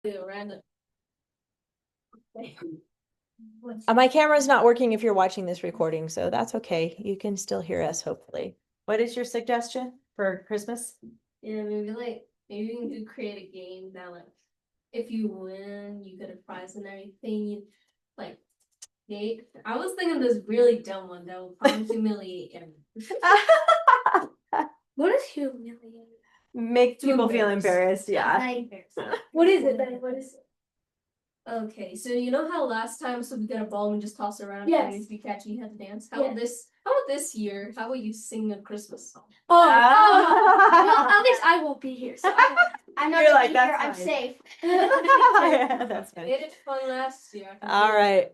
Random. My camera's not working if you're watching this recording, so that's okay. You can still hear us, hopefully. What is your suggestion for Christmas? Yeah, maybe we can create a game that like if you win, you get a prize and everything. You like date. I was thinking this really dumb one that will probably humiliate everyone. What is humiliating? Make people feel embarrassed, yeah. What is it then? What is it? Okay, so you know how last time we get a ball and we just toss it around Yes. and if you catch it, you have to dance? Yes. How about this year? How about you sing a Christmas song? Well, at least I won't be here, so I'm not You're gonna like, be here. "That's I'm fine." safe. Yeah, that's I fine. made it fun last year. All right.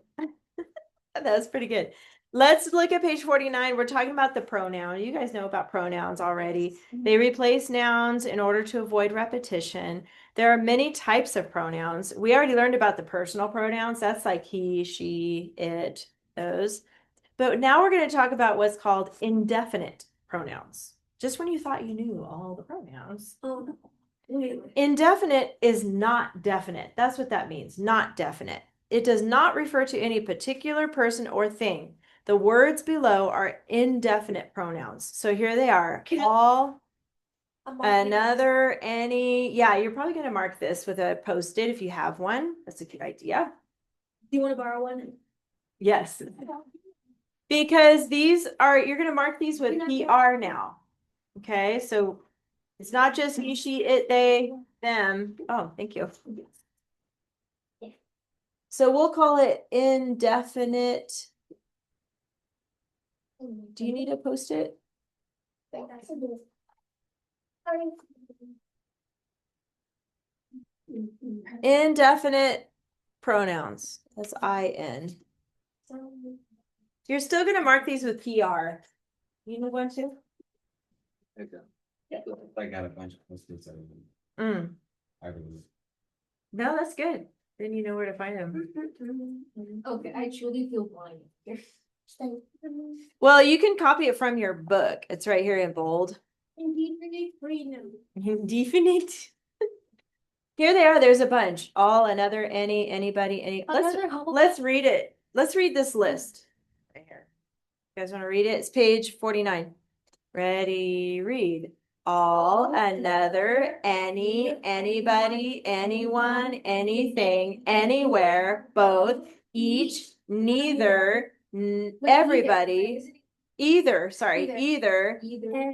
That's pretty good. Let's look at page 49. We're talking about the pronoun. You guys know about pronouns already. They replace nouns in order to avoid repetition. There are many types of pronouns. We already learned about the personal pronouns. That's like he, she, it, those. But now we're going to talk about what's called indefinite pronouns. Just when you thought you knew all the pronouns. Oh, Indefinite is not definite. That's what that means, not definite. It does not refer to any particular person or thing. The words below are indefinite pronouns. So here they are. All, another, any. Yeah, you're probably going to mark this with a Post-it if you have one. That's a good idea. Do you want to borrow one? Yes. Because these are, you're going to mark these with PR now. Okay, so it's not just he, she, it, they, them. Oh, thank you. So we'll call it indefinite. Do you need a Post-it? Indefinite pronouns. That's IN. You're still gonna mark these with PR. You know one too? Okay. I got a bunch of Post-its. I believe. No, that's good. Then you know where to find them. Okay, I truly feel blind. Well, you can copy it from your book. It's right here in bold. Indefinite. Here they are. There's a bunch. All, another, any, anybody, any. Let's read it. Let's read this list right here. You guys want to read it? It's page 49. Ready, read. All, another, any, anybody, anyone, anything, anywhere, both, each, neither, everybody, either,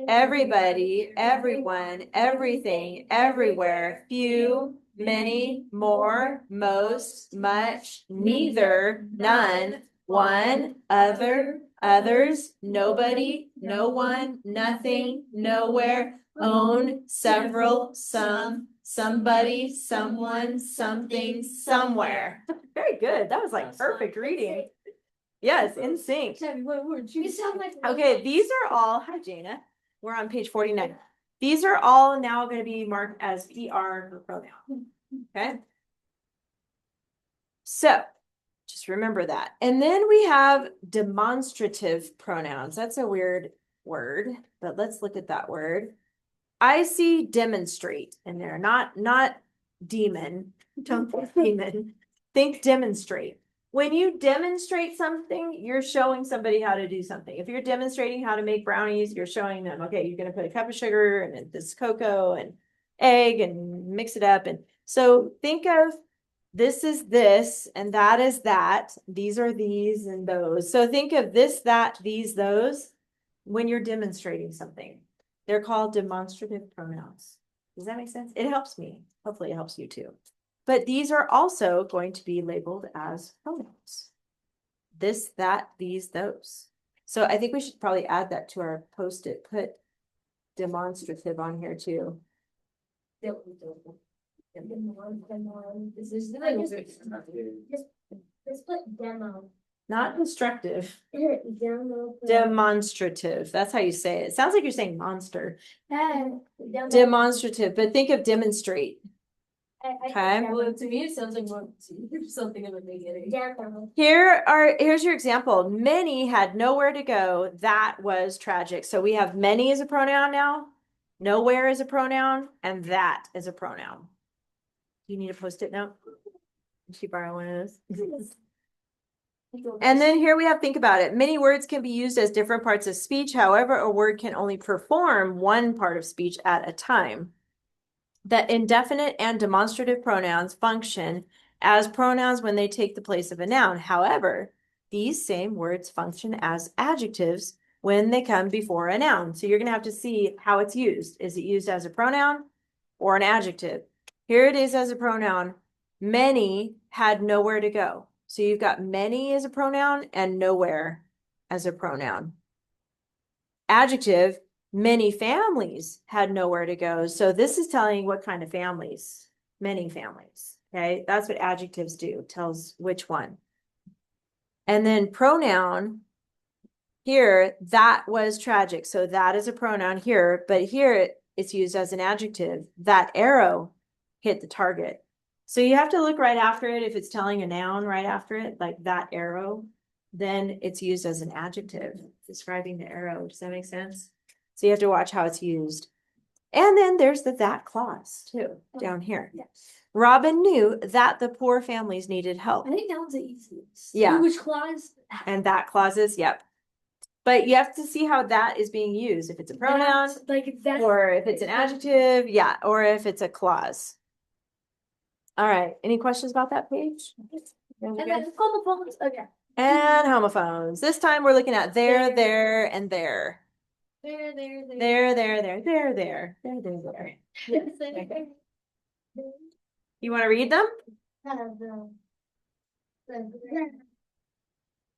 everybody, everyone, everything, everywhere, few, many, more, most, much, neither, none, one, other, others, nobody, no one, nothing, nowhere, own, several, some, somebody, someone, something, somewhere. Very good. That was like perfect reading. Yes, in sync. You sound like Okay, these are all, hi Jana, we're on page 49. These are all now going to be marked as PR for pronoun. Okay. So just remember that. And then we have demonstrative pronouns. That's a weird word, but let's look at that word. I see demonstrate in there, not demon. Don't think demon. Think demonstrate. When you demonstrate something, you're showing somebody how to do something. If you're demonstrating how to make brownies, you're showing them, okay, you're going to put a cup of sugar and this cocoa and egg and mix it up. And so think of this is this and that is that. These are these and those. So think of this, that, these, those when you're demonstrating something. They're called demonstrative pronouns. Does that make sense? It helps me. Hopefully it helps you too. But these are also going to be labeled as pronouns. This, that, these, those. So I think we should probably add that to our Post-it. Put demonstrative on here too. Just put demo. Not constructive. Demo. Demonstrative. That's how you say it. It sounds like you're saying monster. Demonstrative, but think of demonstrate. Okay. Well, to me, it sounds like something in the beginning. Here's your example. Many had nowhere to go. That was tragic. So we have many as a pronoun now, nowhere is a pronoun, and that is a pronoun. Do you need a Post-it note? Can she borrow one of those? And then here we have, think about it. Many words can be used as different parts of speech. However, a word can only perform one part of speech at a time. The indefinite and demonstrative pronouns function as pronouns when they take the place of a noun. However, these same words function as adjectives when they come before a noun. So you're going to have to see how it's used. Is it used as a pronoun or an adjective? Here it is as a pronoun. Many had nowhere to go. So you've got many as a pronoun and nowhere as a pronoun. Adjective, many families had nowhere to go. So this is telling what kind of families. Many families. Okay, that's what adjectives do. Tells which one. And then pronoun, here, that was tragic. So that is a pronoun here, but here it's used as an adjective. That arrow hit the target. So you have to look right after it. If it's telling a noun right after it, like that arrow, then it's used as an adjective describing the arrow. Does that make sense? So you have to watch how it's used. And then there's the that clause too, down here. Yes. Robin knew that the poor families needed help. I think that was the easiest. Yeah. Which clause? And that clauses, yep. But you have to see how that is being used. If it's a pronoun, That's, like that. or if it's an adjective, yeah, or if it's a clause. All right, any questions about that page? And then homophones again. And homophones. This time we're looking at there, There. and there. There. There. You want to read them?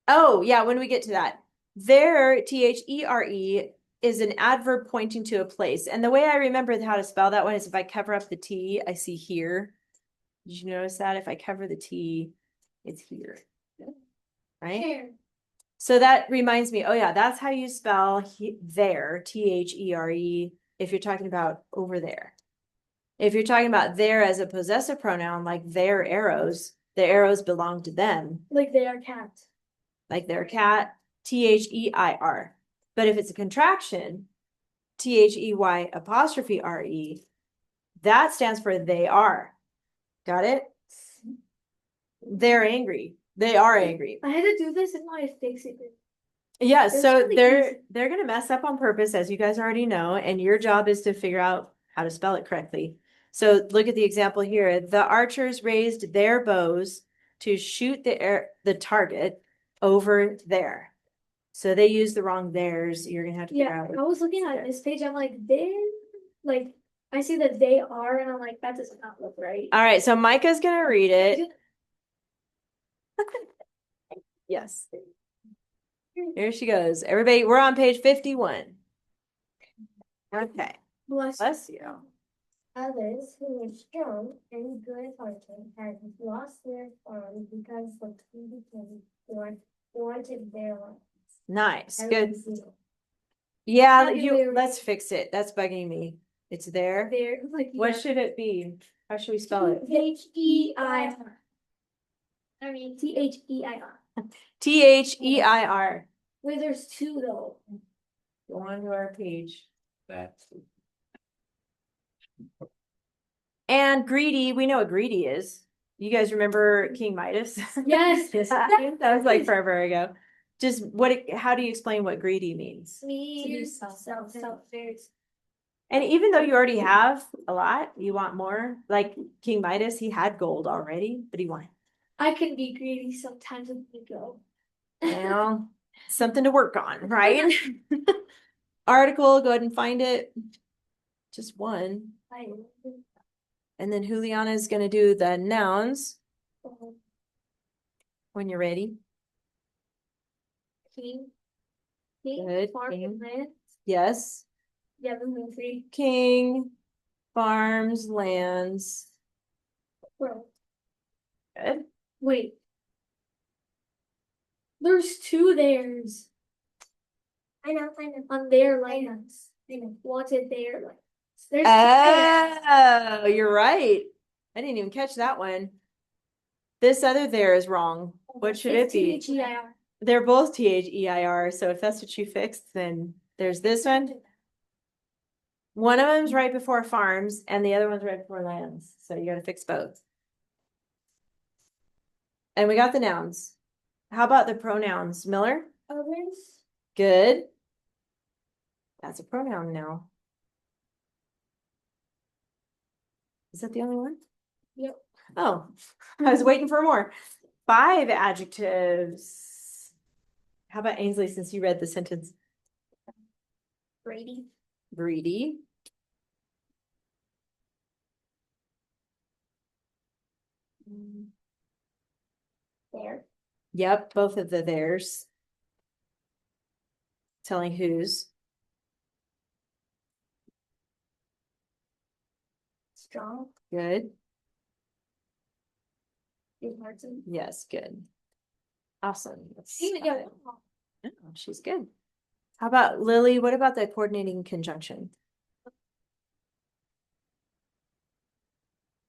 Oh, yeah, when we get to that. There, THERE, is an adverb pointing to a place. And the way I remember how to spell that one is if I cover up the T, I see here. Did you notice that? If I cover the T, it's here. Right? Here. So that reminds me, oh yeah, that's how you spell there, THERE, if you're talking about over there. If you're talking about there as a possessive pronoun, like their arrows, the arrows belong to them. Like they are cats. Like their cat, THEIR. But if it's a contraction, THEY', that stands for they are. Got it? They're angry. They are angry. I had to do this in my fix it. Yeah, It's so really they're easy. they're gonna mess up on purpose, as you guys already know, and your job is to figure out how to spell it correctly. So look at the example here. The archers raised their bows to shoot the target over there. So they used the wrong theirs. You're gonna have to figure Yeah, out. I was looking at this page. I'm like, like, I see that they are, and I'm like, that does not look right. All right, so Micah's gonna read it. Yes. Here she goes. Everybody, we're on page 51. Okay. Bless you. Others who were strong and good-hearted had lost their farm because the greedy king wanted their land. Nice. And Good. zeal. Yeah, Not really. let's fix it. That's bugging me. It's there. There, like, What should it be? How should we spell it? H-E-I-R. I mean, T-H-E-I-R. THEIR. Wait, there's two though. Go on to our page. That's. And greedy, we know what greedy is. You guys remember King Midas? Yes. That was like forever ago. Just how do you explain what greedy means? Means Self-service. And even though you already have a lot, you want more. Like King Midas, he had gold already, but he wanted, I can be greedy sometimes with the go. something to work on, right? Article, go ahead and find it. Just one. And then Juliana is going to do the nouns when you're ready. King. Good, Farm king. and land. Yes. Yeah, the movie. King, farms, lands. Well, Good. wait. There's two theirs I know. on their lands. Wanted their lands. There's two Oh, you're right. I didn't even catch that one. This other there is wrong. What should it be? T-H-E-I-R. They're both THEIR. So if that's what you fixed, then there's this one. One of them's right before farms and the other one's right before lands. So you gotta fix both. And we got the nouns. How about the pronouns? Miller? Others, Good. That's a pronoun now. Is that the only one? Yep. Oh, I was waiting for more. 5 adjectives. How about Ainsley, since you read the sentence? Brady, Greedy. there, Yep, both of the theirs. Telling whose. strong, Good. good hearted. Yes, good. Awesome. Let's Even stop yeah, it. Oh, she's good. How about Lily? What about the coordinating conjunction?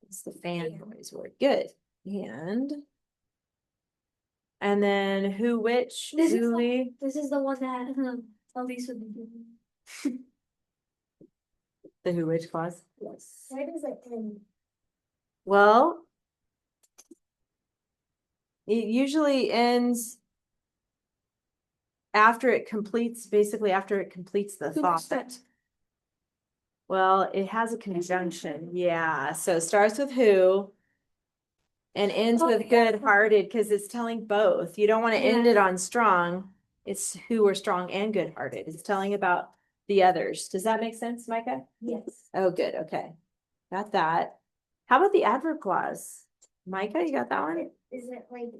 It's the fan noise word. Good. And then who, which, This is Lily? This is the one that Elise would be doing. The who, which clause? Yes. Where does it end? Well, it usually ends after it completes, basically after it completes the Who thought. respect? Well, it has a conjunction, yeah. So it starts with who and ends Oh, with yeah. good-hearted because it's telling both. You don't want to end Yeah. it on strong. It's who are strong and good-hearted. It's telling about the others. Does that make sense, Micah? Yes. Oh, good. Okay. Got that. How about the adverb clause? Micah, you got that one? Is it like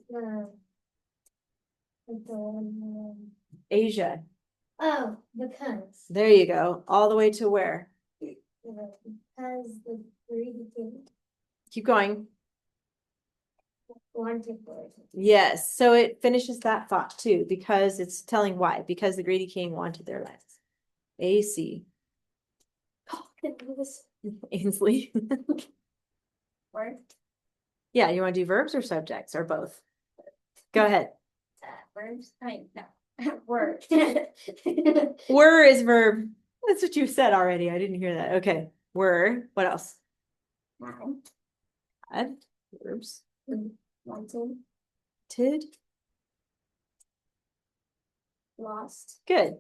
the one, Asia. oh, because, There you go. All the way to where? because the greedy king Keep going. wanted for it. Yes. So it finishes that thought too, because it's telling why. Because the greedy king wanted their lands. AC. Ainsley. Word, Yeah, you want to do verbs or subjects or both? Go ahead. verbs, no, word. Were is verb. That's what you said already. I didn't hear that. Okay. Were. What else? Noun, Had. Verbs. wanted, Tid. lost, Good.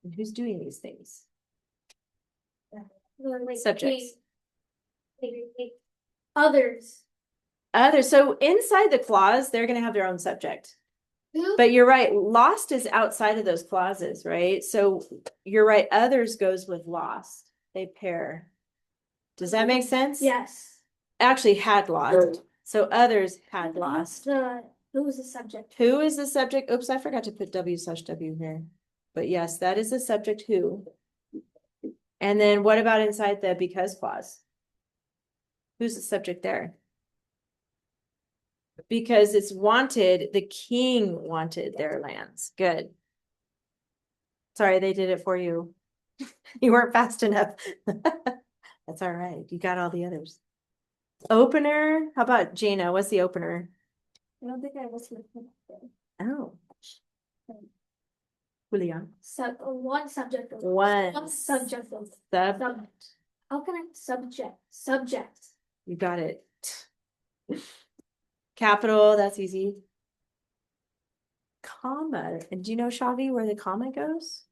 And who's doing these things? Like, Subjects. Others. Others. So inside the clause, they're going to have their own subject. Who? But you're right. Lost is outside of those clauses, right? So you're right. Others goes with lost. They pair. Does that make sense? Yes. Actually had lost. So others had lost. Who was the subject? Who is the subject? Oops, I forgot to put W/W here. But yes, that is the subject who. And then what about inside the because clause? Who's the subject there? Because it's wanted, the king wanted their lands. Good. Sorry, they did it for you. You weren't fast enough. That's all right. You got all the others. Opener. How about Jana? What's the opener? I don't think I was with Oh. Julian. one subject. One subject. Sub. How can I subject? You got it. Capital, that's easy. Comma. And do you know, Shavi, where the comma goes?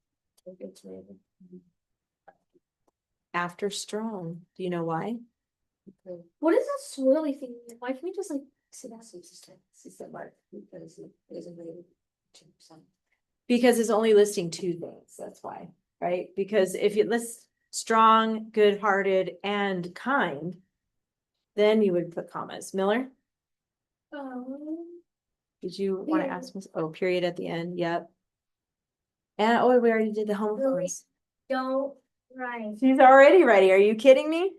After strong. Do you know why? What is that swirly thing? Why can't we just like sit down? Because it's only listing 2 things. That's why, right? Because if it lists strong, good-hearted, and kind, then you would put commas. Miller, did you want to Yeah. ask? Oh, period at the end. Yep. And oh, we already did the home Really? quiz. Don't write. She's already ready. Are you kidding me?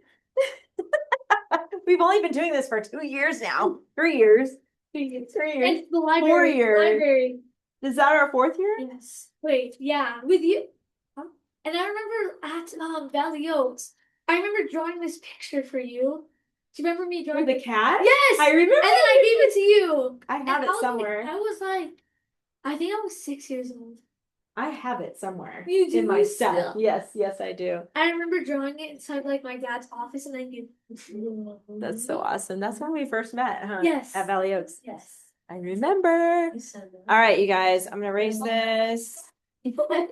We've only been doing this for 2 years now. 3 years. 3 years. And the library. years. Library. Is that our 4th year? Yes. Wait, yeah, with you. Huh? And I remember at Valley Oaks, I remember drawing this picture for you. Do you remember me For drawing the cat? Yes. I remember. And then I gave it to you. I And have I it was like- somewhere. I was like, I think I was 6 years old. I have it somewhere You in my do stuff. still? Yes, I do. I remember drawing it inside like my dad's office, and then you. That's so awesome. That's when we first met, huh? Yes. At Valley Oaks. Yes. I remember. You said that. All right, you guys, I'm gonna erase this and go ahead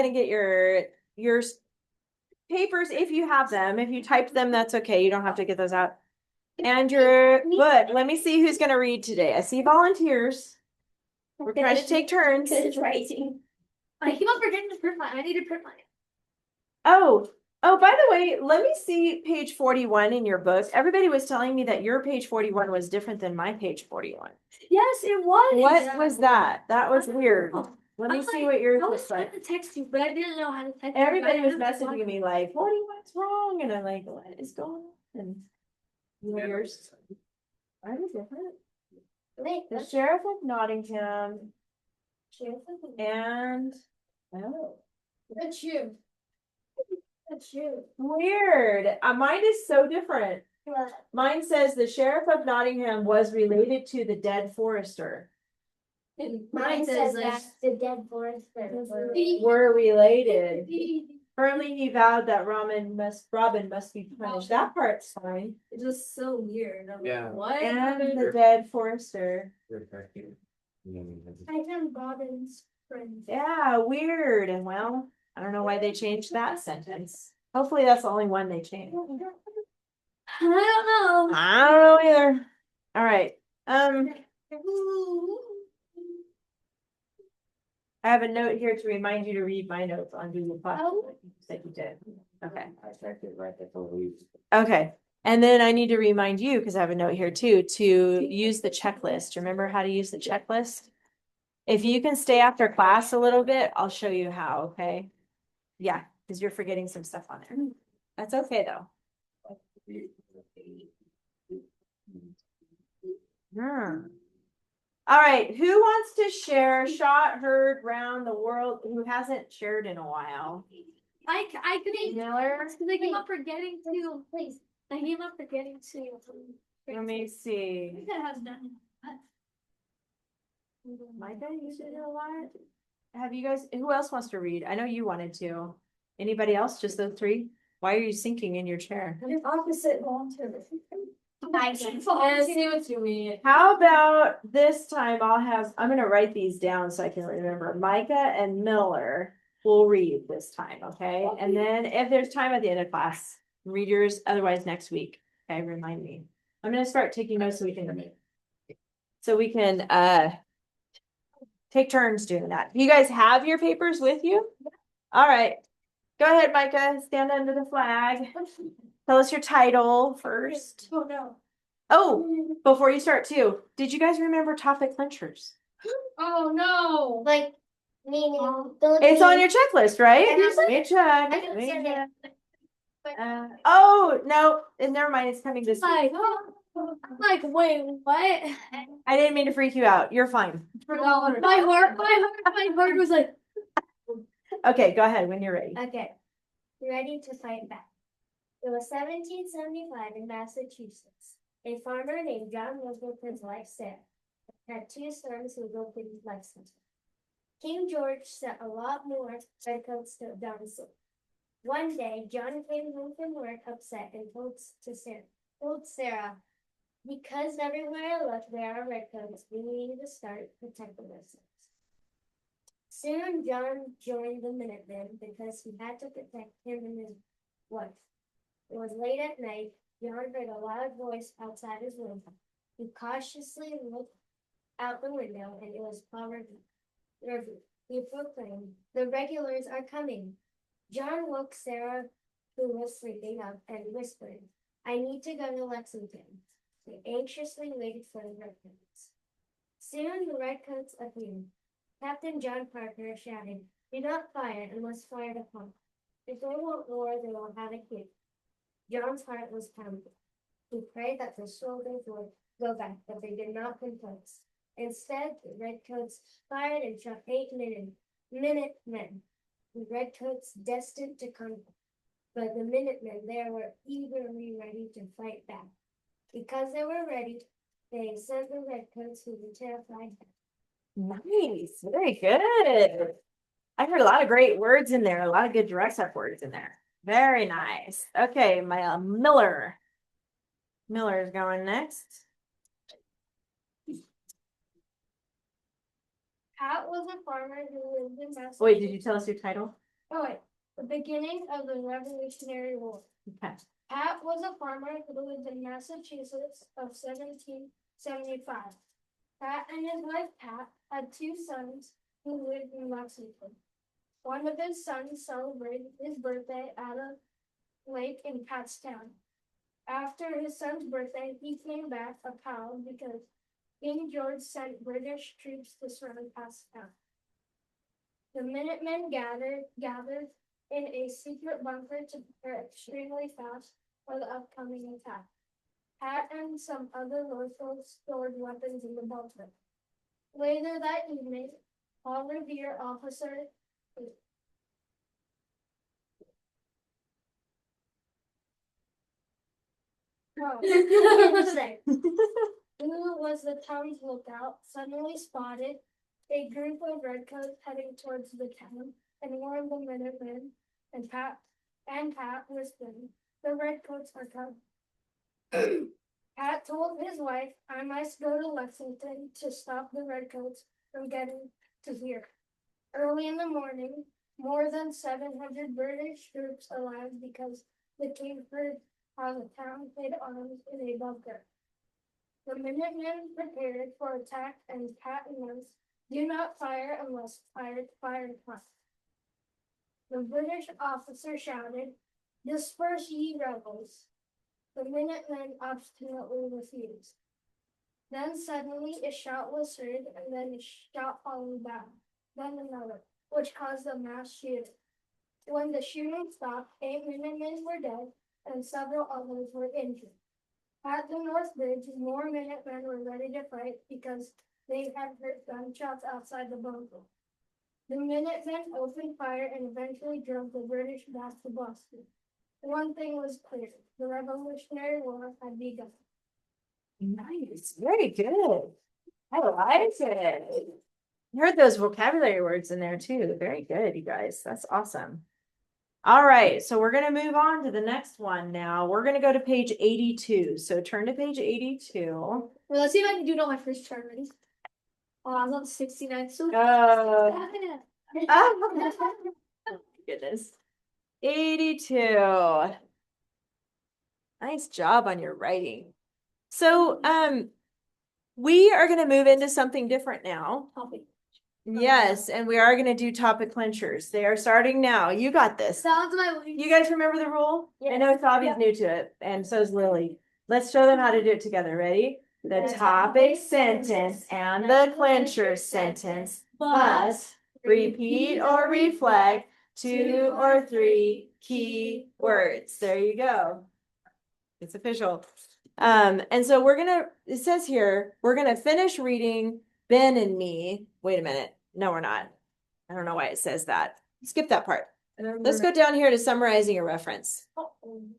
and get your papers if you have them. If you typed them, that's okay. You don't have to get those out. And your book. Let me see who's gonna read today. I see volunteers. We're trying to take turns. Good writing. I keep on forgetting to print mine. I need to print mine. Oh, by the way, let me see page 41 in your book. Everybody was telling me that your page 41 was different than my page 41. Yes, it was. What was that? That was weird. Let me I'm see like- what yours I was looks trying like. to text you, but I didn't know how to text. Everybody you. was messaging me like, 41's wrong. And I'm like, what is going on? And yours are they different? Wait, The that's Sheriff of Nottingham true. and oh, That's true. That's true. weird. Mine is so different. But Mine says the Sheriff of Nottingham was related to the dead forester. And mine says that's the dead forest. Were related. Early he vowed that Robin must be punished. That part's fine. It's just so weird. I'm Yeah. like, what? And the dead forester. You're correct. I am Robin's friend. Yeah, weird. And well, I don't know why they changed that sentence. Hopefully that's the only one they changed. I don't know. I don't know either. All right. I have a note here to remind you to read my notes on Google Classroom. Oh. You said you did. Okay. I checked it right before we. Okay. And then I need to remind you, because I have a note here too, to use the checklist. Remember how to use the checklist? If you can stay after class a little bit, I'll show you how, okay? Yeah, because you're forgetting some stuff on there. That's okay though. All right, who wants to share shot heard round the world who hasn't shared in a while? I couldn't. Miller? Because I came up forgetting to. Please. I came up forgetting to. Let me see. That has done. Micah, you should know a lot. Have you guys, who else wants to read? I know you wanted to. Anybody else? Just those three? Why are you sinking in your chair? Opposite volunteer. I see what you mean. How about this time I'm gonna write these down so I can remember. Micah and Miller will read this time, okay? And then if there's time at the end of class, read yours, otherwise next week. Okay, remind me. I'm gonna start taking notes so we can take turns doing that. You guys have your papers with you? All right. Go ahead, Micah. Stand under the flag. Tell us your title first. Oh, no. Oh, before you start too, did you guys remember topic clenchers? Oh no. Like, meaning. It's on your checklist, right? I have Let me check. I Let didn't me say check. that. Oh, no, and never mind, it's coming this week. I'm like, wait, what? I didn't mean to freak you out. You're fine. My heart was like. Okay, go ahead when you're ready. Okay, ready to fight back. It was 1775 in Massachusetts. A farmer named John lived with his wife Sarah. Had two sons who lived in Lexington. King George sent a lot more redcoats to Downsville. One day, John came home from work upset and told Sarah, because everywhere I looked there are redcoats, we needed to start protecting ourselves. Soon John joined the Minutemen because he had to protect him and his wife. It was late at night. John heard a loud voice outside his room. He cautiously looked out the window, and it was Palmer Murphy. He proclaimed, "The regulars are coming." John woke Sarah, who was sleeping up, and whispered, "I need to go to Lexington." They anxiously waited for the redcoats. Soon the redcoats appeared. Captain John Parker shouted, "Do not fire unless fired upon. If they won't roar, they will have a kick." John's heart was pounding. He prayed that the soldiers would go back, but they did not confess. Instead, the redcoats fired and shot 8 Minutemen. The redcoats destined to conquer. But the Minutemen there were eagerly ready to fight back. Because they were ready, they sent the redcoats who were terrified back. Nice, very good. I heard a lot of great words in there, a lot of good dress up words in there. Very nice. Okay, my Miller. Miller's going next. Pat was a farmer who lived in Massachusetts. Wait, did you tell us your title? Oh wait, the beginning of the Revolutionary War. Okay. Pat was a farmer who lived in Massachusetts of 1775. Pat and his wife Pat had two sons who lived in Lexington. One of his sons celebrated his birthday at a lake in Pat's town. After his son's birthday, he came back a pal because King George sent British troops to surround Pat's town. The Minutemen gathered in a secret bunker to prepare extremely fast for the upcoming attack. Pat and some other locals stored weapons in the bunker. Later that evening, Paul Revere, officer who was the town's lookout, suddenly spotted a group of redcoats heading towards the town and warned the Minutemen and Pat whispering, "The redcoats are coming." Pat told his wife, "I must go to Lexington to stop the redcoats from getting to here." Early in the morning, more than 700 British troops arrived because the king heard how the town hid arms in a bunker. The Minutemen prepared for attack and Pat announced, "Do not fire unless fire upon." The British officer shouted, "Disperse ye rebels." The Minutemen obstinately refused. Then suddenly a shout was heard and then a shot followed that, then another, which caused a mass shooting. When the shooting stopped, 8 Minutemen were dead and several others were injured. At the North Bridge, more Minutemen were ready to fight because they had heard gunshots outside the bunker. The Minutemen opened fire and eventually drove the British back to Boston. One thing was clear, the Revolutionary War had begun. Nice, very good. I like it. You heard those vocabulary words in there too. Very good, you guys. That's awesome. All right, so we're gonna move on to the next one now. We're gonna go to page 82. So turn to page 82. Well, let's see if I can do it on my first try. Ready? Oh, I was on 69. So Goodness. 82. Nice job on your writing. So, we are going to move into something different now. topic. Yes, and we are going to do topic clinchers. They are starting now. You got this. Sounds my way. You guys remember the rule? I know Fabi's Yeah. new to it, and so is Lily. Let's show them how to do it together. Ready? The topic sentence and the clincher sentence must repeat or reflect 2 or 3 key words. There you go. It's official. And so it says here, we're gonna finish reading Ben and Me. Wait a minute. No, we're not. I don't know why it says that. Skip that part. Let's go down here to summarizing a reference.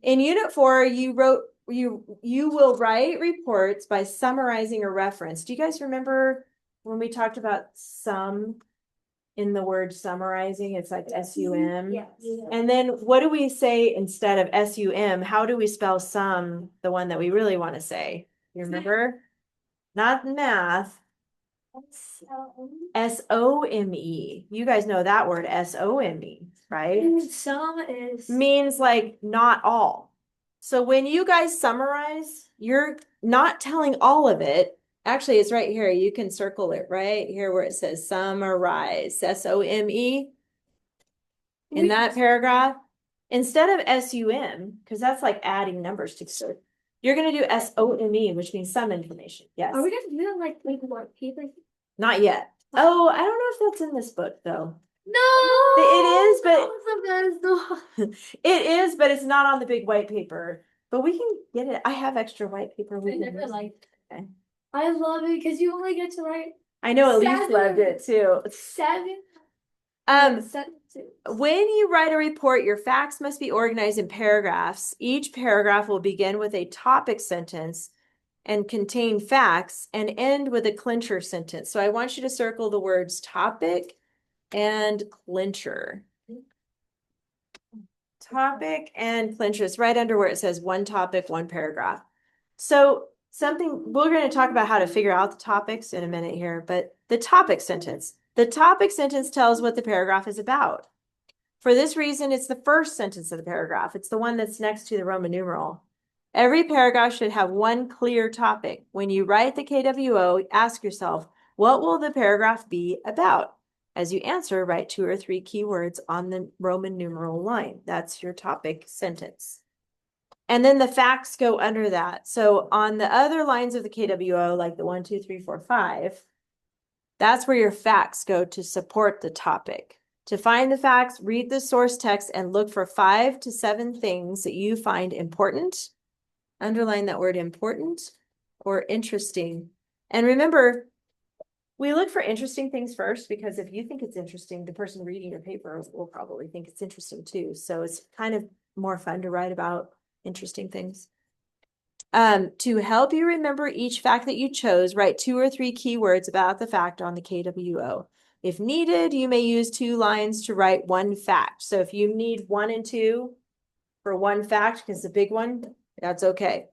In unit 4, you will write reports by summarizing a reference. Do you guys remember when we talked about sum in the word summarizing? It's like SUM. Yes. And then what do we say instead of SUM? How do we spell sum, the one that we really want to say? You remember? Not math. SOME. You guys know that word, SOME, right? Some is Means like not all. So when you guys summarize, you're not telling all of it. Actually, it's right here. You can circle it right here where it says summarize, SOME. In that paragraph, instead of SUM, because that's like adding numbers together, you're going to do SOME, which means some information. Yes. Are we gonna do that like what paper? Not yet. Oh, I don't know if that's in this book though. No, It is, but no. it is, but it's not on the big white paper. But we can get it. I have extra white paper. We I can never use it. liked Okay. I love it because you only get to write I know Elise 7. loved it too. 7 sentences. When you write a report, your facts must be organized in paragraphs. Each paragraph will begin with a topic sentence and contain facts and end with a clincher sentence. So I want you to circle the words topic and clincher. Topic and clincher. It's right under where it says one topic, one paragraph. So we're going to talk about how to figure out the topics in a minute here, but the topic sentence. The topic sentence tells what the paragraph is about. For this reason, it's the first sentence of the paragraph. It's the one that's next to the Roman numeral. Every paragraph should have one clear topic. When you write the KWO, ask yourself, what will the paragraph be about? As you answer, write 2 or 3 keywords on the Roman numeral line. That's your topic sentence. And then the facts go under that. So on the other lines of the KWO, like the 1, 2, 3, 4, 5, that's where your facts go to support the topic. To find the facts, read the source text and look for 5 to 7 things that you find important. Underline that word important or interesting. And remember, we look for interesting things first, because if you think it's interesting, the person reading your paper will probably think it's interesting too. So it's kind of more fun to write about interesting things. To help you remember each fact that you chose, write 2 or 3 keywords about the fact on the KWO. If needed, you may use 2 lines to write 1 fact. So if you need 1 and 2 for 1 fact, because it's a big one, that's okay.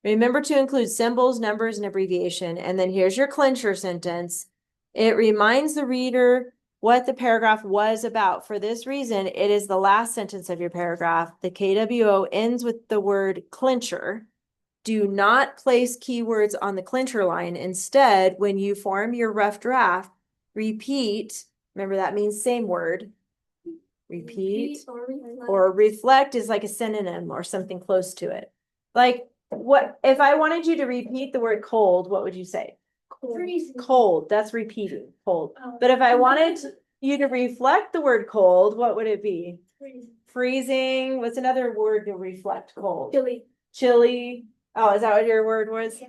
Remember to include symbols, numbers, and abbreviation. And then here's your clincher sentence. It reminds the reader what the paragraph was about. For this reason, it is the last sentence of your paragraph. The KWO ends with the word clincher. Do not place keywords on the clincher line. Instead, when you form your rough draft, repeat. Remember, that means same word. Repeat or reflect is like a synonym or something close to it. Like, what if I wanted you to repeat the word cold, what would you say? Cold. That's repeating. Cold. But if I wanted you to reflect the word cold, what would it be? Freezing. What's another word to reflect cold? Chilly. Oh, is that what your word was?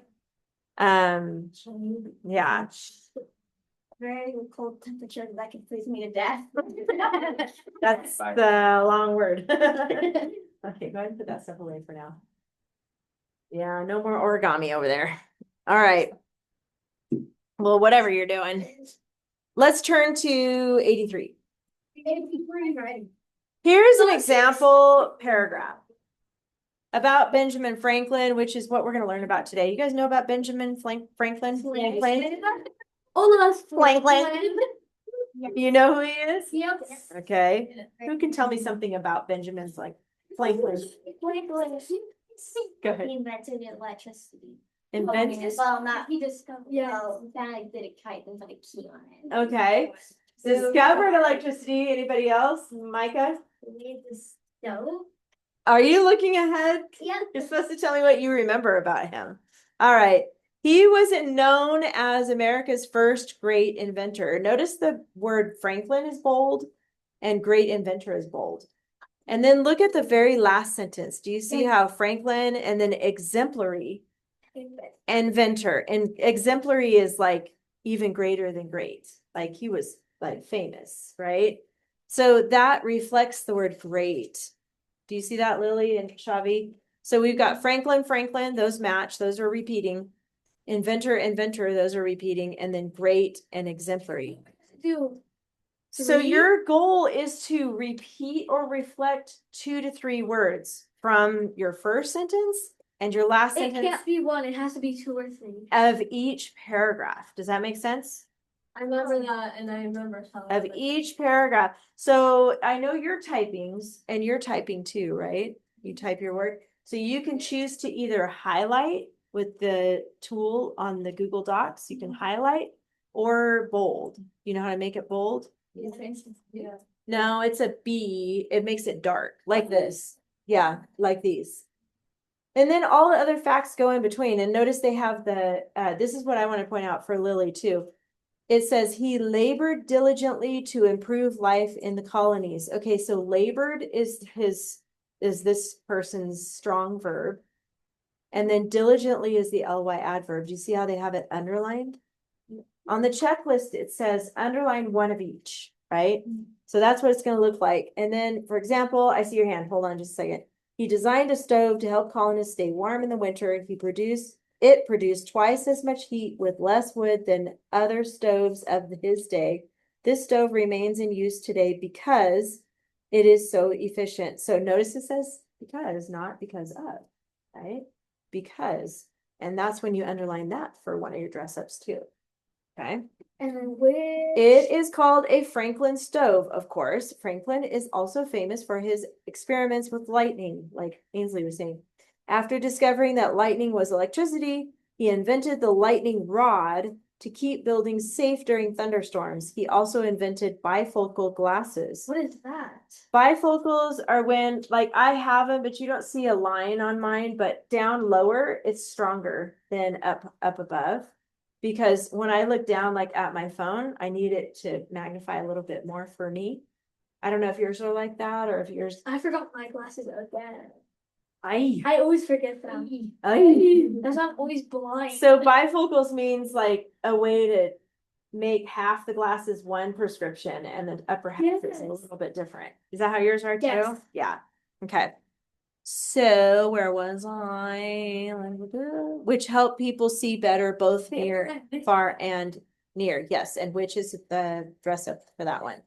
Yeah. Very cold temperature that can freeze me to death. That's the long word. Okay, go ahead and put that stuff away for now. Yeah, no more origami over there. All right. Well, whatever you're doing. Let's turn to 83. Here's an example paragraph about Benjamin Franklin, which is what we're going to learn about today. You guys know about Benjamin Franklin? All of us. Franklin. You know who he is? Yep. Okay. Who can tell me something about Benjamin's Franklin? Go ahead. He invented electricity. Invented? Well, not He discovered. yeah. He found a did a kite and put a key on it. Okay. Discovered electricity. Anybody else? Micah? He made the stove. Are you looking ahead? Yeah. You're supposed to tell me what you remember about him. All right. He was known as America's first great inventor. Notice the word Franklin is bold and great inventor is bold. And then look at the very last sentence. Do you see how Franklin and then exemplary inventor, and exemplary is like even greater than great. Like he was like famous, right? So that reflects the word great. Do you see that, Lily and Shavi? So we've got Franklin, those match, those are repeating. Inventor, those are repeating, and then great and exemplary. So your goal is to repeat or reflect 2 to 3 words from your first sentence and your last It sentence can't be 1. It has to be 2 or 3. of each paragraph. Does that make sense? I remember that, and I remember Of each paragraph. So I know you're typings and you're typing too, right? You type your work. So you can choose to either highlight with the tool on the Google Docs. You can highlight or bold. You know how to make it bold? Yeah. No, it's a B. It makes it dark like this. Yeah, like these. And then all the other facts go in between. And notice they have the, this is what I want to point out for Lily too. It says he labored diligently to improve life in the colonies. Okay, so labored is this person's strong verb. And then diligently is the ly adverb. Do you see how they have it underlined? On the checklist, it says underline 1 of each, right? So that's what it's going to look like. And then, for example, I see your hand. Hold on just a second. He designed a stove to help colonists stay warm in the winter. He produced it produced twice as much heat with less wood than other stoves of his day. This stove remains in use today because it is so efficient. So notice it says because, not because of, right? Because, and that's when you underline that for one of your dress ups too. Okay. And then which? It is called a Franklin stove, of course. Franklin is also famous for his experiments with lightning, like Ainsley was saying. After discovering that lightning was electricity, he invented the lightning rod to keep buildings safe during thunderstorms. He also invented bifocal glasses. What is that? Bifocals are when, like, I have them, but you don't see a line on mine, but down lower, it's stronger than up above. Because when I look down, like at my phone, I need it to magnify a little bit more for me. I don't know if yours are like that or if yours. I forgot my glasses again. I. I always forget them. That's why I'm always blind. So bifocals means like a way to make half the glasses one prescription and the upper half is a Yes. little bit different. Is that how yours are too? Yes. Yeah. Okay. So where was I? Which help people see better both near, far, and near. Yes, and which is the dress up for that one.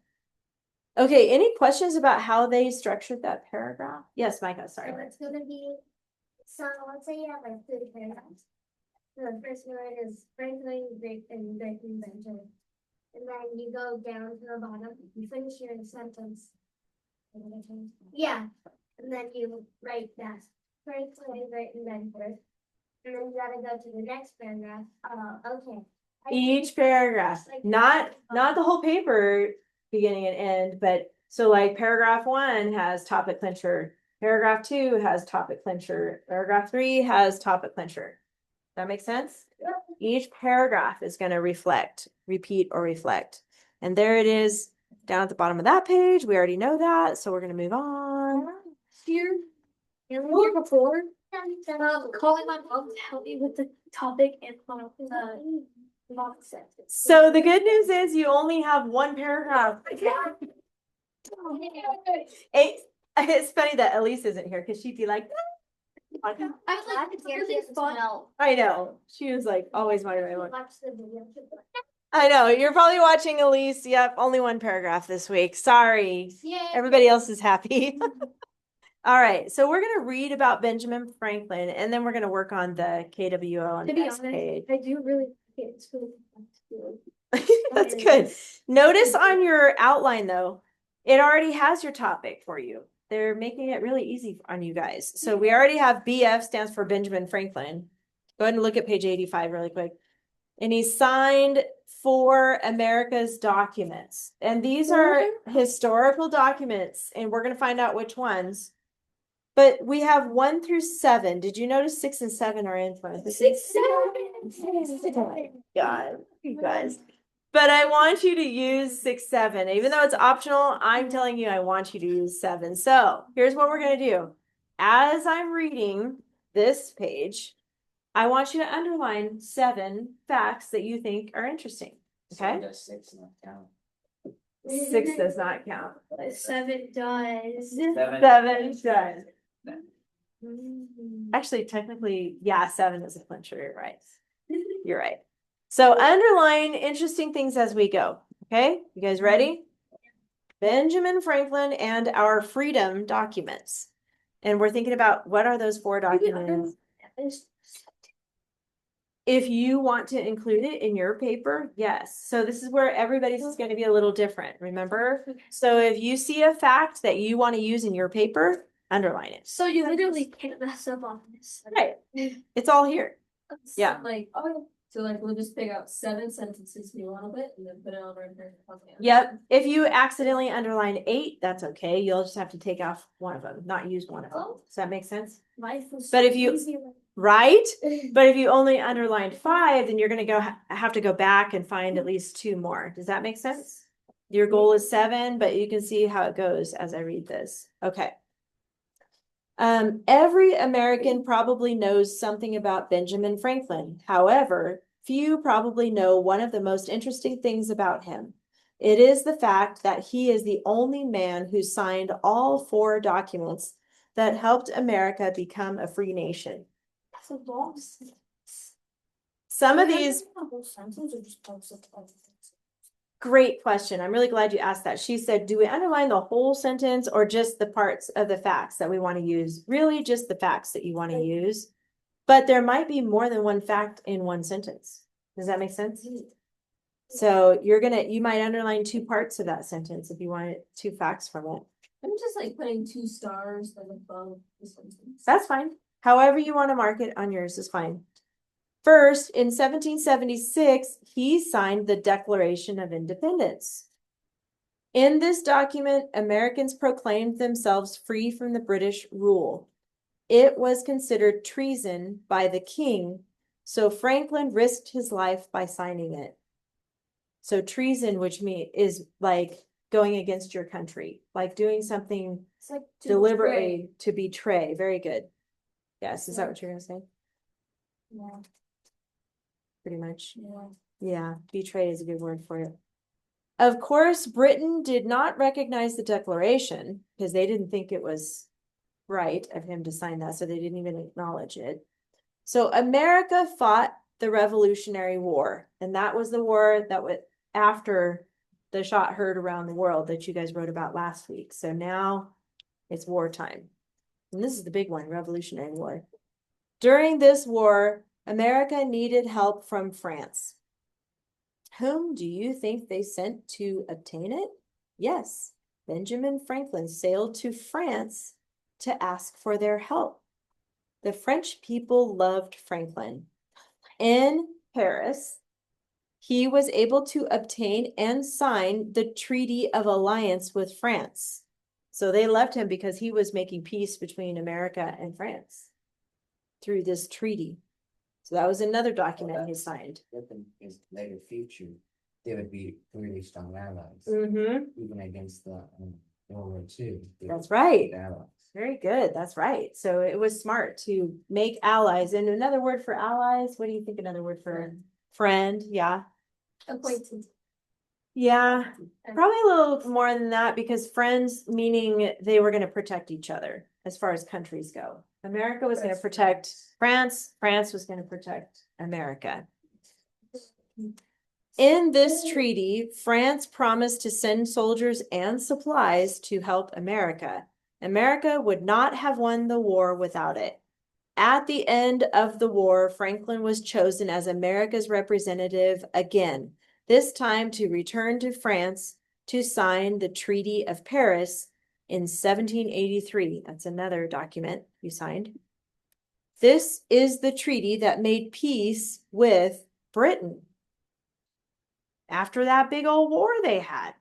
Okay, any questions about how they structured that paragraph? Yes, Micah, sorry. So it's gonna be, so let's say you have like 3 paragraphs. So the first one is Franklin Great Inventor. And then you go down to the bottom, you finish your sentence. Yeah, and then you write that Franklin Great Inventor. And then you gotta go to the next paragraph. Okay. Each paragraph, not the whole paper beginning and end, but so like paragraph 1 has topic clincher, paragraph 2 has topic clincher, paragraph 3 has topic clincher. That makes sense? Each paragraph is going to repeat or reflect. And there it is down at the bottom of that page. We already know that, so we're going to move on. Here before, calling my mom to help me with the topic and the long sentence. So the good news is you only have one paragraph. It's funny that Elise isn't here because she'd be like, I was like, it's really fun. I know. She was like always wondering. Watch the video. I know. You're probably watching Elise. Yep, only one paragraph this week. Sorry. Yay. Everybody else is happy. All right. So we're going to read about Benjamin Franklin and then we're going to work on the KWO on To the be next honest, page. I do really think it's really fun to do. That's good. Notice on your outline though, it already has your topic for you. They're making it really easy on you guys. So we already have BF stands for Benjamin Franklin. Go ahead and look at page 85 really quick. And he signed 4 America's documents. And these are historical documents, and we're going to find out which ones. But we have 1 through 7. Did you notice 6 and 7 are in front? 6, 7. God, you guys. But I want you to use 6, 7. Even though it's optional, I'm telling you, I want you to use 7. So here's what we're going to do. As I'm reading this page, I want you to underline 7 facts that you think are interesting. Okay? So does 6 not count? 6 does not count. 7 does. 7 does. Actually, technically, yeah, 7 is a clincher. You're right. You're right. So underline interesting things as we go. Okay, you guys ready? Benjamin Franklin and our freedom documents. And we're thinking about what are those 4 documents? If you want to include it in your paper, yes. So this is where everybody's is going to be a little different, remember? So if you see a fact that you want to use in your paper, underline it. So you literally can't mess up on this. Right. It's all here. Yeah. So we'll just pick out 7 sentences we want with and then put it on our paper. Yep. If you accidentally underline 8, that's okay. You'll just have to take off one of them, not use one of them. Does that make sense? Life was But so if you- easy. Right? But if you only underlined 5, then you're going to have to go back and find at least 2 more. Does that make sense? Your goal is 7, but you can see how it goes as I read this. Okay. Every American probably knows something about Benjamin Franklin. However, few probably know one of the most interesting things about him. It is the fact that he is the only man who signed all 4 documents that helped America become a free nation. That's a long sentence. some of these, great question. I'm really glad you asked that. She said, do we underline the whole sentence or just the parts of the facts that we want to use? Really just the facts that you want to use. But there might be more than one fact in one sentence. Does that make sense? So you might underline two parts of that sentence if you wanted two facts from it. I'm just like putting 2 stars then above the sentence. That's fine. However you want to mark it on yours is fine. First, in 1776, he signed the Declaration of Independence. In this document, Americans proclaimed themselves free from the British rule. It was considered treason by the king, so Franklin risked his life by signing it. So treason, which is like going against your country, like doing something It's like to deliberately to betray. Very good. Yes, is that what you're gonna say? Yeah. Pretty much. Yeah. Yeah, betray is a good word for it. Of course, Britain did not recognize the declaration because they didn't think it was right of him to sign that, so they didn't even acknowledge it. So America fought the Revolutionary War, and that was the war that was after the shot heard around the world that you guys wrote about last week. So now it's wartime. And this is the big one, Revolutionary War. During this war, America needed help from France. Whom do you think they sent to obtain it? Yes, Benjamin Franklin sailed to France to ask for their help. The French people loved Franklin. In Paris, he was able to obtain and sign the Treaty of Alliance with France. So they loved him because he was making peace between America and France through this treaty. So that was another document he signed. In his later future, they would be really strong allies, even against the World War II. That's right. Allies. Very good. That's right. So it was smart to make allies. And another word for allies, what do you think another word for friend? Yeah. Acquaintance. Yeah. Probably a little more than that because friends meaning they were going to protect each other as far as countries go. America was going to protect France. France was going to protect America. In this treaty, France promised to send soldiers and supplies to help America. America would not have won the war without it. At the end of the war, Franklin was chosen as America's representative again, this time to return to France to sign the Treaty of Paris in 1783. That's another document you signed. This is the treaty that made peace with Britain after that big old war they had.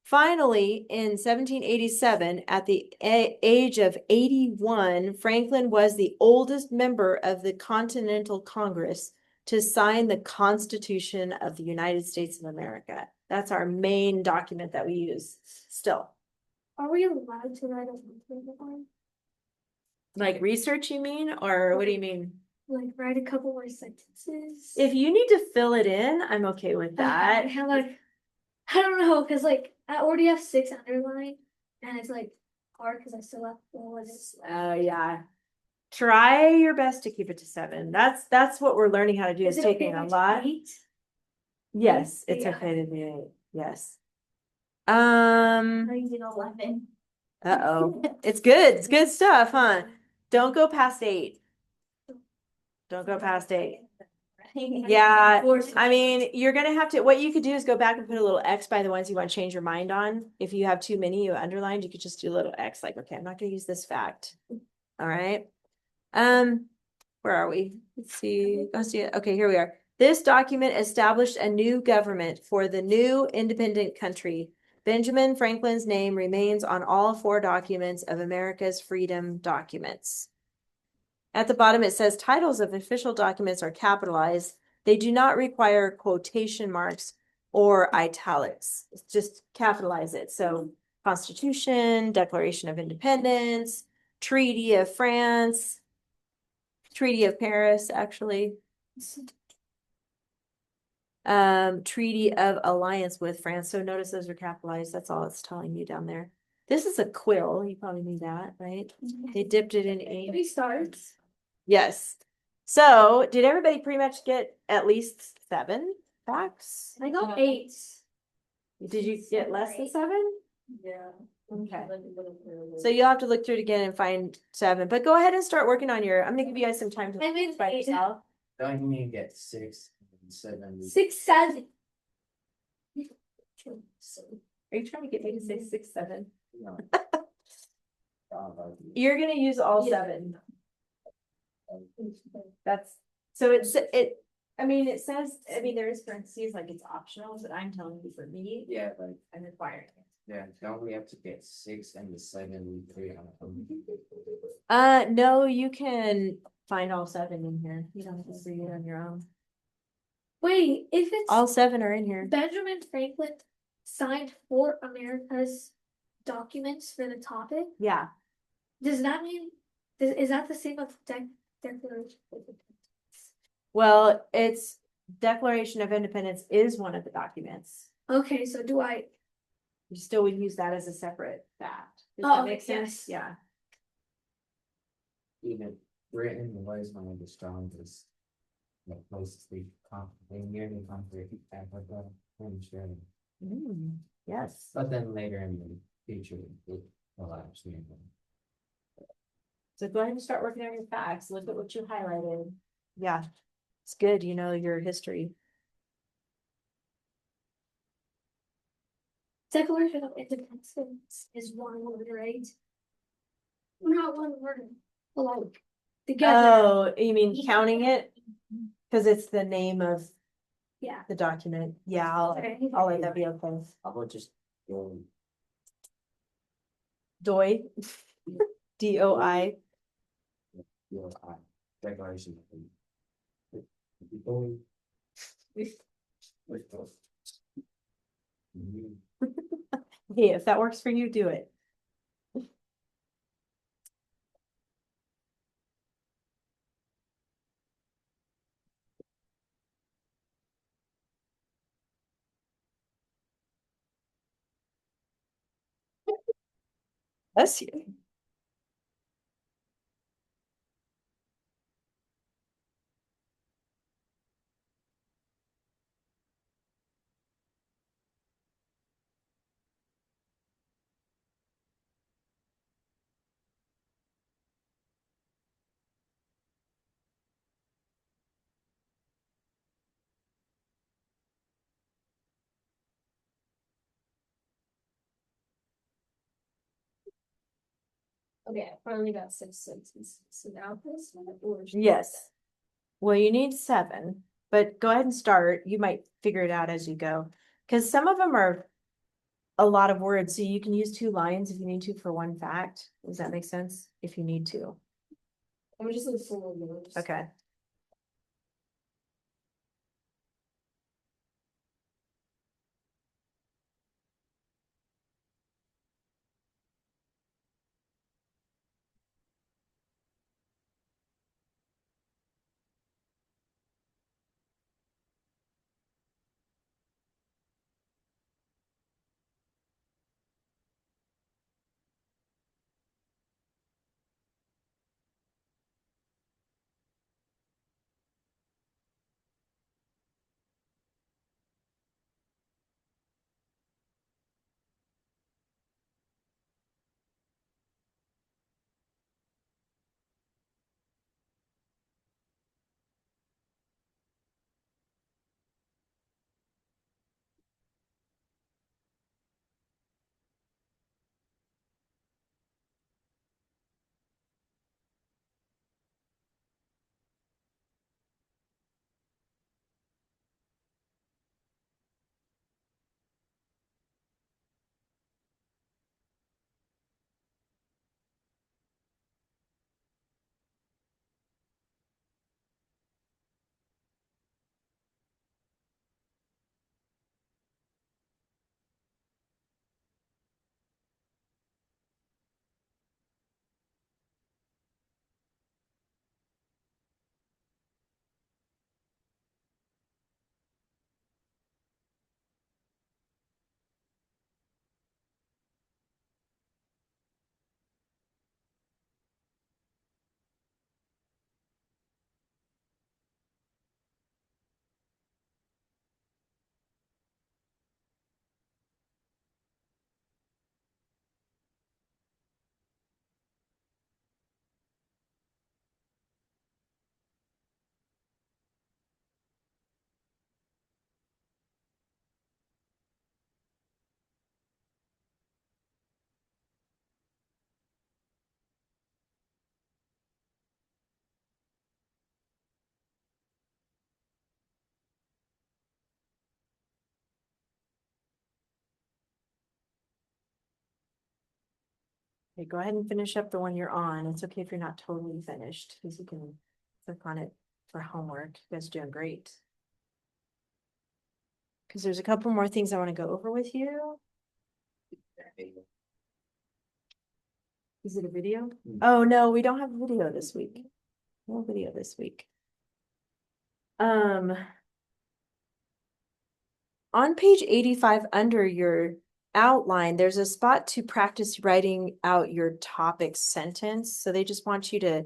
Finally, in 1787, at the age of 81, Franklin was the oldest member of the Continental Congress to sign the Constitution of the United States of America. That's our main document that we use still. Are we allowed to write a weekly one? Like research, you mean? Or what do you mean? Like write a couple more sentences? If you need to fill it in, I'm okay with that. Okay, I don't know, because like I already have 6 underlined, and it's like hard because I still have 4. Oh, yeah. Try your best to keep it to 7. That's what we're learning how to do is it taking okay a to lot. 8? Yes, it's Yeah. okay to be 8. Yes. I did 11. Uh-oh. It's good. It's good stuff, huh? Don't go past 8. Don't go past 8. Yeah, I mean, you're gonna have to, what you could do is go back and put a little X by the ones you want to change your mind on. If you have too many you underlined, you could just do a little X, like, okay, I'm not gonna use this fact. All right. Where are we? Let's see. Okay, here we are. This document established a new government for the new independent country. Benjamin Franklin's name remains on all 4 documents of America's freedom documents. At the bottom, it says titles of official documents are capitalized. They do not require quotation marks or italics. It's just capitalize it. So Constitution, Declaration of Independence, Treaty of France, Treaty of Paris, actually. Treaty of Alliance with France. So notice those are capitalized. That's all it's telling you down there. This is a quill. You probably knew that, right? They dipped it in ink. 3 stars. Yes. So did everybody pretty much get at least 7 facts? I got 8. Did you get less than 7? Yeah. Okay. Like a little bit. So you'll have to look through it again and find 7, but go ahead and start working on I'm gonna give you guys some time to I made by 8. yourself. Don't you mean to get 6 and 7? 6, 7. Are you trying to get me to say 6, 7? No. You're gonna use all Yeah. 7. That's, so I mean, it says, I mean, there is parentheses, like it's optional, but I'm telling you for me, Yeah, but I'm requiring it. yeah, don't we have to get 6 and the 7 3 on No, you can find all 7 in here. You don't have to read it on your own. Wait, if it's All 7 are in here. Benjamin Franklin signed for America's documents for the topic, Yeah, does that mean, is that the same with Declaration of Independence? well, it's Declaration of Independence is one of the documents. Okay, so do I, You still would use that as a separate fact. Does Oh, that make sense? yes. Yeah. Even Britain was one of the strongest, like, places they nearly conquered Africa and Australia. Yes. But then later in the future, it collapsed. So go ahead and start working on your facts. Look at what you highlighted. Yeah, it's good. You know your history. Declaration of Independence is one word, right? Not one word, but like, together, Oh, you mean counting it? Because it's the name of yeah. the document. Yeah, Okay. I'll let that be okay. How about just go Doi. DOI. your declaration? Go with those. Hey, if that works for you, do it. Bless you. Okay, I finally got 6 sentences. So now this one or Yes. Well, you need 7, but go ahead and start. You might figure it out as you go. Because some of them are a lot of words, so you can use 2 lines if you need to for one fact. Does that make sense? If you need to. I'm just looking for one. Okay. Okay, go ahead and finish up the one you're on. It's okay if you're not totally finished, because you can click on it for homework. You guys are doing great. Because there's a couple more things I want to go over with you. Is it a video? Oh, no, we don't have a video this week. No video this week. On page 85, under your outline, there's a spot to practice writing out your topic sentence. So they just want you to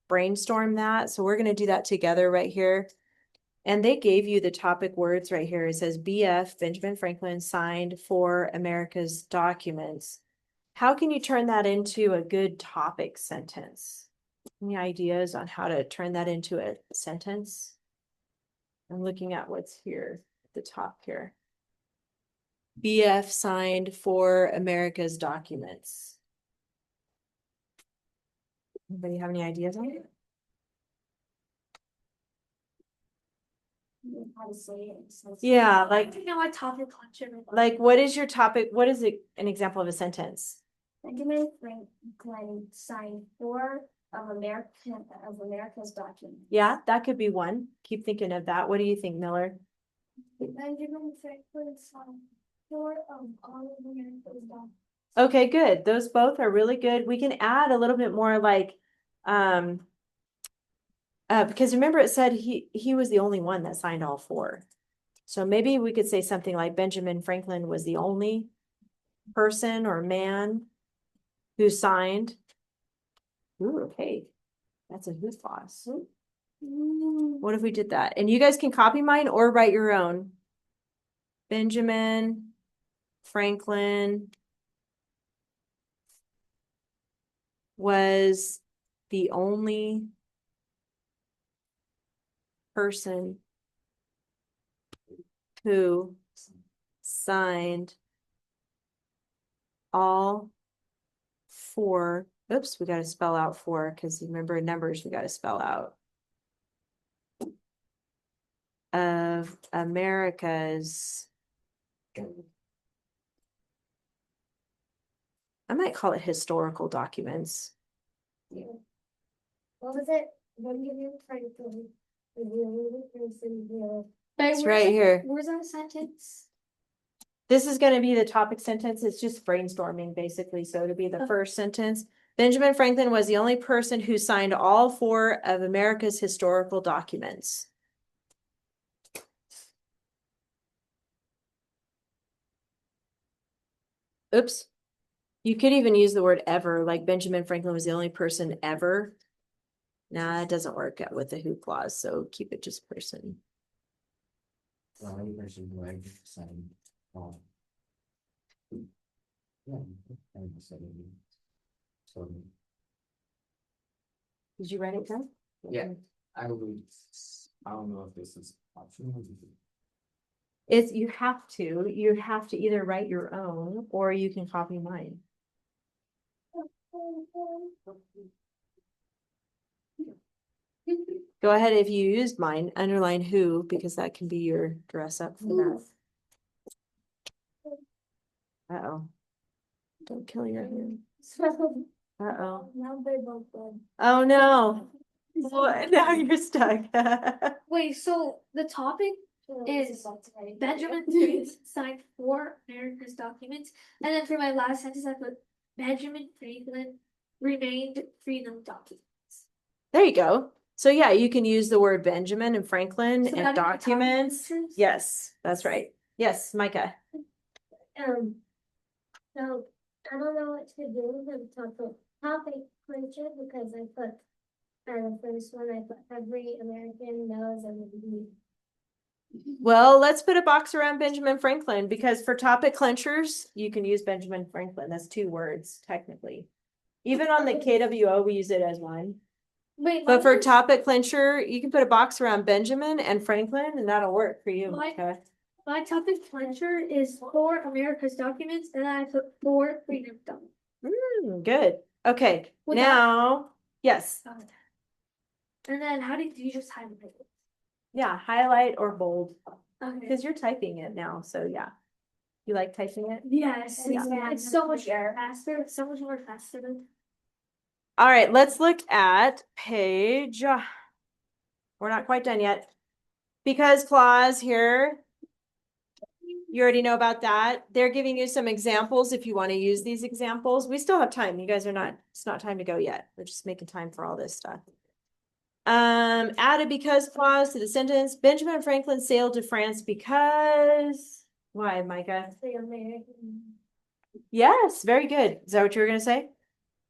brainstorm that. So we're going to do that together right here. And they gave you the topic words right here. It says BF, Benjamin Franklin, signed for America's documents. How can you turn that into a good topic sentence? Any ideas on how to turn that into a sentence? I'm looking at what's here at the top here. BF signed for America's documents. Anybody have any ideas on it? How to say it. So Yeah, I like don't know what topic culture. what is your topic? What is it, an example of a sentence? Benjamin Franklin signed 4 of America's documents. Yeah, that could be one. Keep thinking of that. What do you think, Miller? Benjamin Franklin signed 4 of all of America's documents. Okay, good. Those both are really good. We can add a little bit more like, because remember it said he was the only one that signed all 4. So maybe we could say something like Benjamin Franklin was the only person or man who signed. Ooh, okay. That's a who clause. What if we did that? And you guys can copy mine or write your own. Benjamin Franklin was the only person who signed all 4. Oops, we got to spell out 4 because remember numbers we got to spell out. Of America's. I might call it historical documents. Yeah. What was it? Benjamin Franklin was the only person who. It's right here. Where's our sentence? This is going to be the topic sentence. It's just brainstorming basically. So it'll be the first sentence. Benjamin Franklin was the only person who signed all 4 of America's historical documents. Oops. You could even use the word ever, like Benjamin Franklin was the only person ever. Nah, it doesn't work out with the who clause, so keep it just person. The only person who ever signed. Yeah. I said it. So, Did you write it down? yeah, I don't know if this is optional. It's you have to either write your own or you can copy mine. Go ahead if you used mine, underline who, because that can be your dress up for that. Uh-oh. Don't kill your hand. Uh-oh. Now they're both dead. Oh no. What? Now you're stuck. Wait, so the topic So Is it's about to write. Benjamin Franklin signed 4 America's documents, and then for my last sentence I put Benjamin Franklin remained freedom documents. There you go. So yeah, you can use the word Benjamin and Franklin So and that'd be the topic documents. pictures? Yes, that's right. Yes, Micah. So I don't know what to do with the topic picture because I put the first one I put every American knows everybody. Well, let's put a box around Benjamin Franklin because for topic clenchers, you can use Benjamin Franklin. That's 2 words technically. Even on the KWO, we use it as one. Wait, But for mine- topic clencher, you can put a box around Benjamin and Franklin, and that'll work for you. Mine- Okay. my topic clencher is 4 America's documents, and then I put 4 freedom documents. Good. Okay. Would that- Now, yes. And then how did you just highlight it? Yeah, highlight or bold Okay. because you're typing it now. So yeah. You like typing it? Yes, Yeah. it's so much Yeah. faster. It's so much more faster. All right, let's look at page. We're not quite done yet. Because clause here, you already know about that. They're giving you some examples if you want to use these examples. We still have time. You guys are not, it's not time to go yet. We're just making time for all this stuff. Add a because clause to the sentence. Benjamin Franklin sailed to France because, why, Micah? The American. Yes, very good. Is that what you were going to say?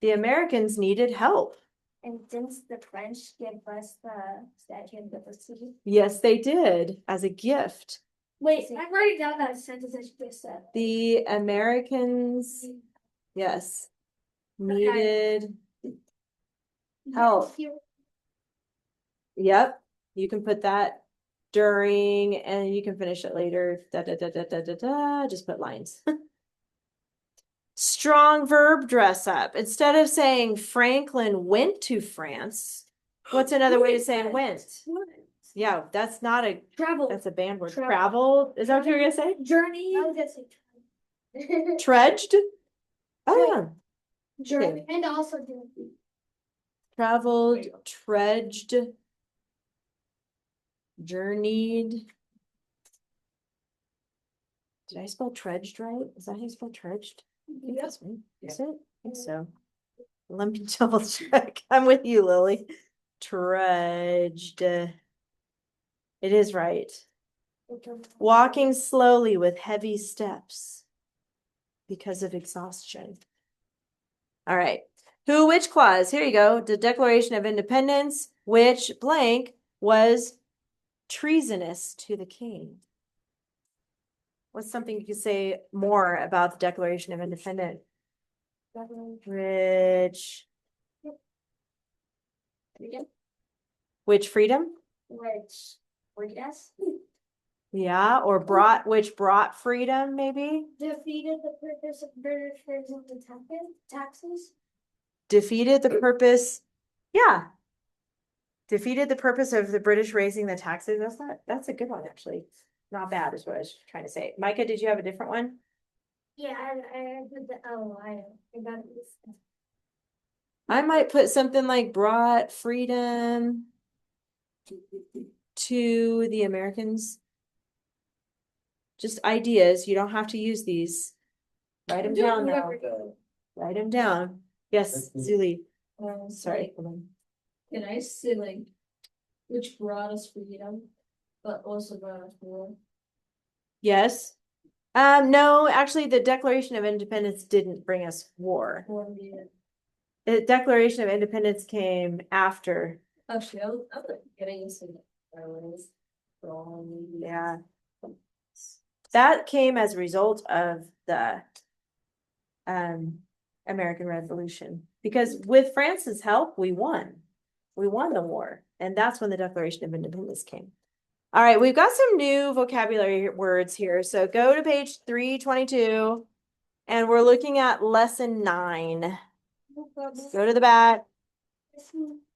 The Americans needed help. And since the French give us the Statue of Liberty. Yes, they did as a gift. Wait, I'm writing down that sentence that you just said. The Americans, yes, needed help. Yep, you can put that during and you can finish it later. Da, da, da, da, da, da, da. Just put lines. Strong verb dress up. Instead of saying Franklin went to France, what's another way to say went? Yeah, that's not a, Travel. that's a banned word. Travel. Travel. Is that what you were gonna say? Journey. I was gonna say. Trudged? Oh, Journey. And also do. traveled, trudged, journeyed. Did I spell trudged right? Is that how you spell trudged? I think that's right. Is it? I think so. Let me double check. I'm with you, Lily. Trudged. It is right. Walking slowly with heavy steps because of exhaustion. All right. Who, which clause? Here you go. The Declaration of Independence, which blank was treasonous to the king. What's something you could say more about the Declaration of Independence? Which freedom? Which, yes, Yeah, or which brought freedom, maybe? defeated the purpose of British raising the taxes. Defeated the purpose. Yeah. Defeated the purpose of the British raising the taxes. That's a good one, actually. Not bad is what I was trying to say. Micah, did you have a different one? Yeah, I put the, I got it. I might put something like brought freedom to the Americans. Just ideas. You don't have to use these. Write them down now. Write them down. Yes, Zuli. Sorry. Can I say like, which brought us freedom, but also brought us war? Yes. No, actually, the Declaration of Independence didn't bring us war. The Declaration of Independence came after. Actually, I'm like getting into violence. Yeah. That came as a result of the American Revolution. Because with France's help, we won. We won the war. And that's when the Declaration of Independence came. All right, we've got some new vocabulary words here. So go to page 322 and we're looking at lesson 9. Go to the back.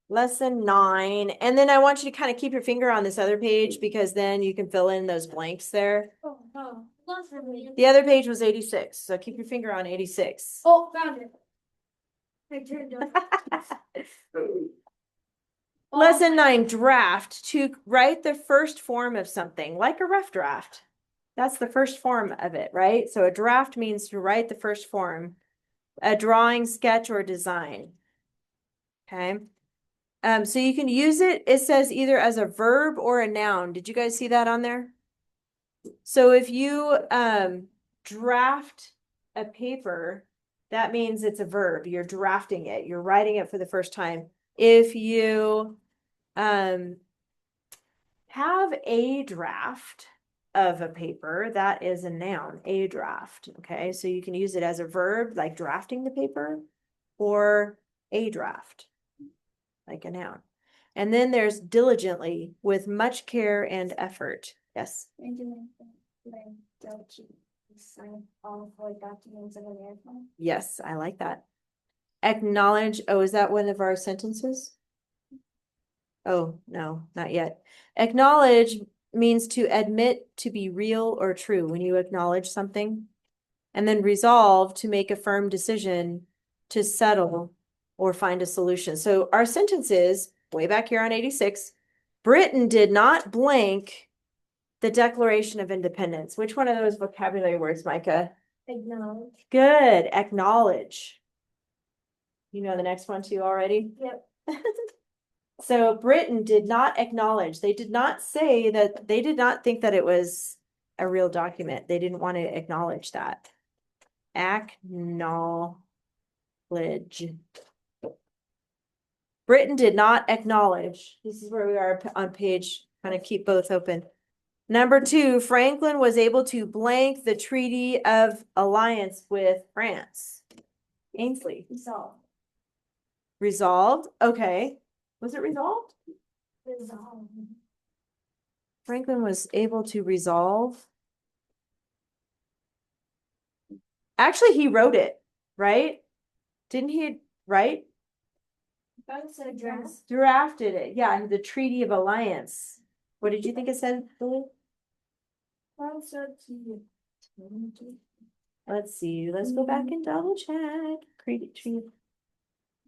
Lesson 9. And then I want you to kind of keep your finger on this other page because then you can fill in those blanks there. Oh, no. The other page was 86. So keep your finger on 86. Oh, found it. I turned on. Lesson 9, draft, to write the first form of something, like a rough draft. That's the first form of it, right? So a draft means to write the first form, a drawing, sketch, or design. Okay. So you can use it, it says either as a verb or a noun. Did you guys see that on there? So if you draft a paper, that means it's a verb. You're drafting it. You're writing it for the first time. If you have a draft of a paper, that is a noun, a draft. Okay, so you can use it as a verb, like drafting the paper, or a draft, like a noun. And then there's diligently, with much care and effort. Yes. Sign all four documents of America. Yes, I like that. Acknowledge. Oh, is that one of our sentences? Oh, no, not yet. Acknowledge means to admit to be real or true when you acknowledge something. And then resolve, to make a firm decision, to settle or find a solution. So our sentence is way back here on 86. Britain did not blank the Declaration of Independence. Which one of those vocabulary words, Micah? Acknowledge. Good. Acknowledge. You know the next one too already? Yep. So Britain did not acknowledge. They did not say that, they did not think that it was a real document. They didn't want to acknowledge that. Acknowledge. Britain did not acknowledge. This is where we are on page, kind of keep both open. Number 2, Franklin was able to blank the Treaty of Alliance with France. Ainsley. Resolve. Resolved. Okay. Was it resolved? Resolve. Franklin was able to resolve. Actually, he wrote it, right? Didn't he write? Drafted it. Yeah, the Treaty of Alliance. What did you think it said, Lily? Let's see. Let's go back and double check. Treaty.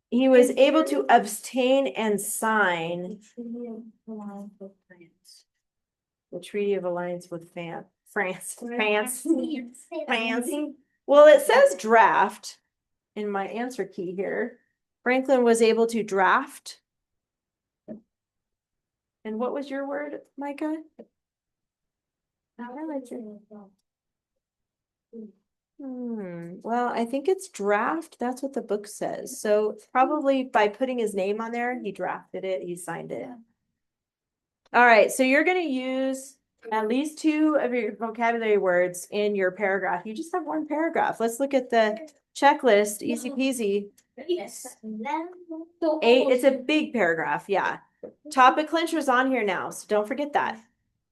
He was able to abstain and sign the Treaty of Alliance with France. France. Well, it says draft in my answer key here. Franklin was able to draft. And what was your word, Micah? Well, I think it's draft. That's what the book says. So probably by putting his name on there, he drafted it, he signed it. All right, so you're going to use at least 2 of your vocabulary words in your paragraph. You just have 1 paragraph. Let's look at the checklist. Easy peasy. Yes. 8, it's a big paragraph. Yeah. Topic clincher's on here now, so don't forget that.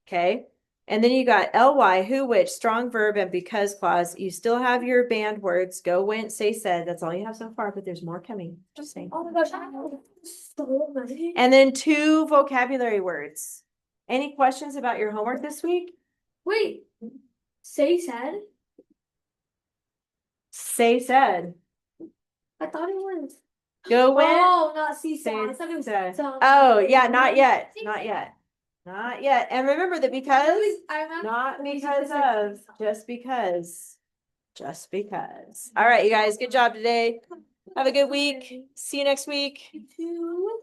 Okay. And then you got ly, who, which, strong verb, and because clause. You still have your banned words. Go, went, say, said. That's all you have so far, but there's more coming. Just saying. Oh my gosh, I know so many. And then 2 vocabulary words. Any questions about your homework this week? Wait, say said? Say, said. I thought it was. Go, went. Oh, not see Say, said. I thought it was said. said. Oh, yeah, not yet. Not yet. Not yet. And remember that because, I remember. not because of, just because. Just because. All right, you guys, good job today. Have a good week. See you next week. You too.